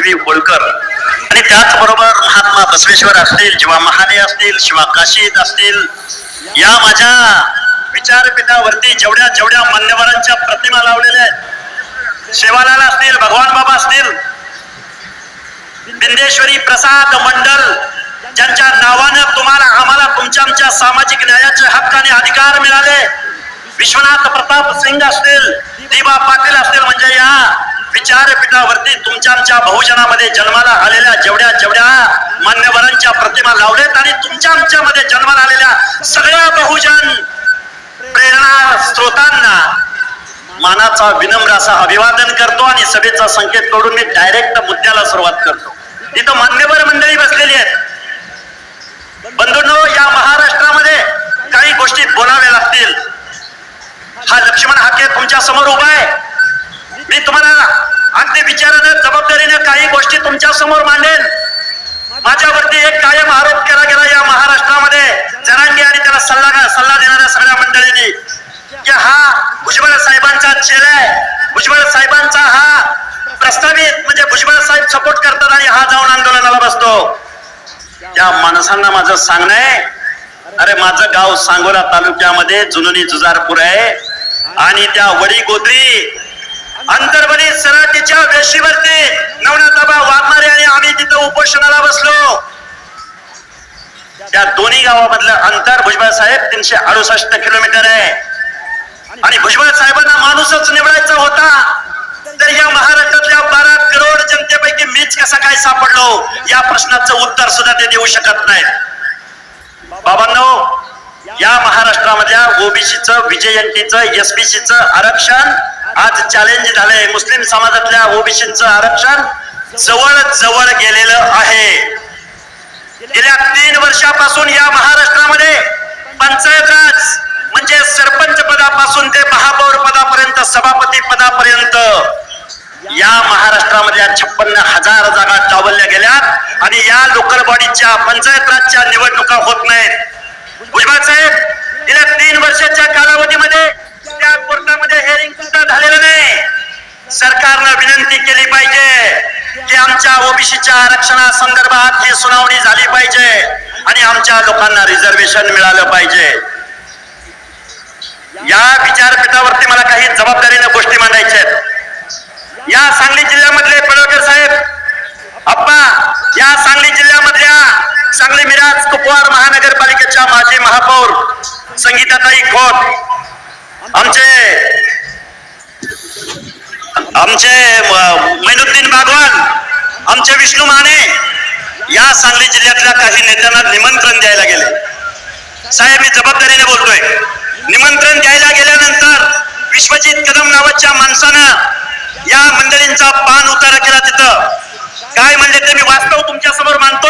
KV Holkar आणि त्याचबरोबर महात्मा बसवेश्वर असतील, शिवा महाले असतील, शिवा काशीद असतील, या माझ्या विचारपीठावरती जेवढ्या जेवढ्या मान्यवरांच्या प्रतिमा लावलेल्या आहेत, सेवालाल असतील, भगवान बाबा असतील, बिंदेश्वरी प्रसाद मंडल, ज्यांच्या नावानं तुम्हाला आम्हाला तुमच्या आमच्या सामाजिक न्यायाचे हक्क आणि अधिकार मिळाले, विश्वनाथ प्रताप सिंग असतील, दिबा पाटील असतील, म्हणजे या विचारपीठावरती तुमच्या आमच्या बहुजनामध्ये जन्माला आलेल्या जेवढ्या जेवढ्या मान्यवरांच्या प्रतिमा लावलेत आणि तुमच्या आमच्यामध्ये जन्माला आलेल्या सगळ्या बहुजन प्रेरणा स्त्रोतांना मानाचा विनम्र असा अभिवादन करतो आणि सभेचा संकेत करून मी डायरेक्ट मुद्द्याला सुरुवात करतो. तिथं मान्यवर मंडळी बसलेली आहेत. बंधूंनो, या महाराष्ट्रामध्ये काही गोष्टी बोलाव्या लागतील. हा लक्ष्मण हाके तुमच्या समोर उभा आहे. मी तुम्हाला अगदी विचारानं जबाबदारीने काही गोष्टी तुमच्या समोर मांडेन. माझ्यावरती एक कायम आरोप केला गेला या महाराष्ट्रामध्ये जरांगे आणि त्याला सल्ला देणाऱ्या सगळ्या मंडळींनी की हा भुजबळ साहेबांचा चेला आहे, भुजबळ साहेबांचा हा प्रस्तावित म्हणजे भुजबळ साहेब सपोर्ट करतात आणि हा जाऊन आंदोलनाला बसतो. त्या माणसांना माझं सांगणं आहे, अरे माझं गाव सांगोला तालुक्यामध्ये जुनोनी जुजारपूर आहे आणि त्या वडी गोत्री अंतर्बली सराटीच्या वेशीवरती नवनाथाबा वाघमारे आणि आम्ही तिथं उपोषणाला बसलो. त्या दोन्ही गावामधलं अंतर भुजबळ साहेब 368 किलोमीटर आहे आणि भुजबळ साहेबांना माणूसच निवडायचा होता, तर या महाराष्ट्रातल्या 12 करोड जनतेपैकी मीच कसा काय सापडलो, या प्रश्नाचं उत्तर सुद्धा ते देऊ शकत नाहीत. बाबांनो, या महाराष्ट्रामधल्या ओबीसीचं, विजयंतीचं, एसबीसीचं आरक्षण आज चॅलेंज झालंय. मुस्लिम समाजातल्या ओबीसीचं आरक्षण जवळ जवळ गेलेलं आहे. गेल्या 3 वर्षापासून या महाराष्ट्रामध्ये पंचायत राज म्हणजे सरपंच पदापासून ते महापौर पदापर्यंत, सभापती पदापर्यंत या महाराष्ट्रामध्ये 56,000 जागा डावलल्या गेल्यात आणि या लोकल बॉडीच्या पंचायत राजच्या निवडणुका होत नाहीत. भुजबळ साहेब, गेल्या 3 वर्षाच्या कालावधीमध्ये त्या कोर्टामध्ये हेअरिंग सुद्धा झालेलं नाही. सरकारनं विनंती केली पाहिजे की आमच्या ओबीसीच्या आरक्षणासंदर्भात ही सुनावणी झाली पाहिजे आणि आमच्या लोकांना रिझर्वेशन मिळालं पाहिजे. या विचारपीठावरती मला काही जबाबदारीने गोष्टी मांडायच्या आहेत. या सांगली जिल्ह्यामधले पडळकर साहेब अप्पा, या सांगली जिल्ह्यामधल्या सांगली मिराज कुपवाड महानगरपालिकेच्या माजी महापौर संगीताताई खोत, आमचे मैनुद्दीन बागवान, आमचे विष्णू माने, या सांगली जिल्ह्यातल्या काही नेत्यांना निमंत्रण द्यायला गेले. साहेब, मी जबाबदारीने बोलतोय. निमंत्रण द्यायला गेल्यानंतर विश्वजित कदम नावाच्या माणसानं या मंडळींचा पान उतारा केला. तिथं काय म्हणले ते मी वास्तव तुमच्या समोर मांडतो.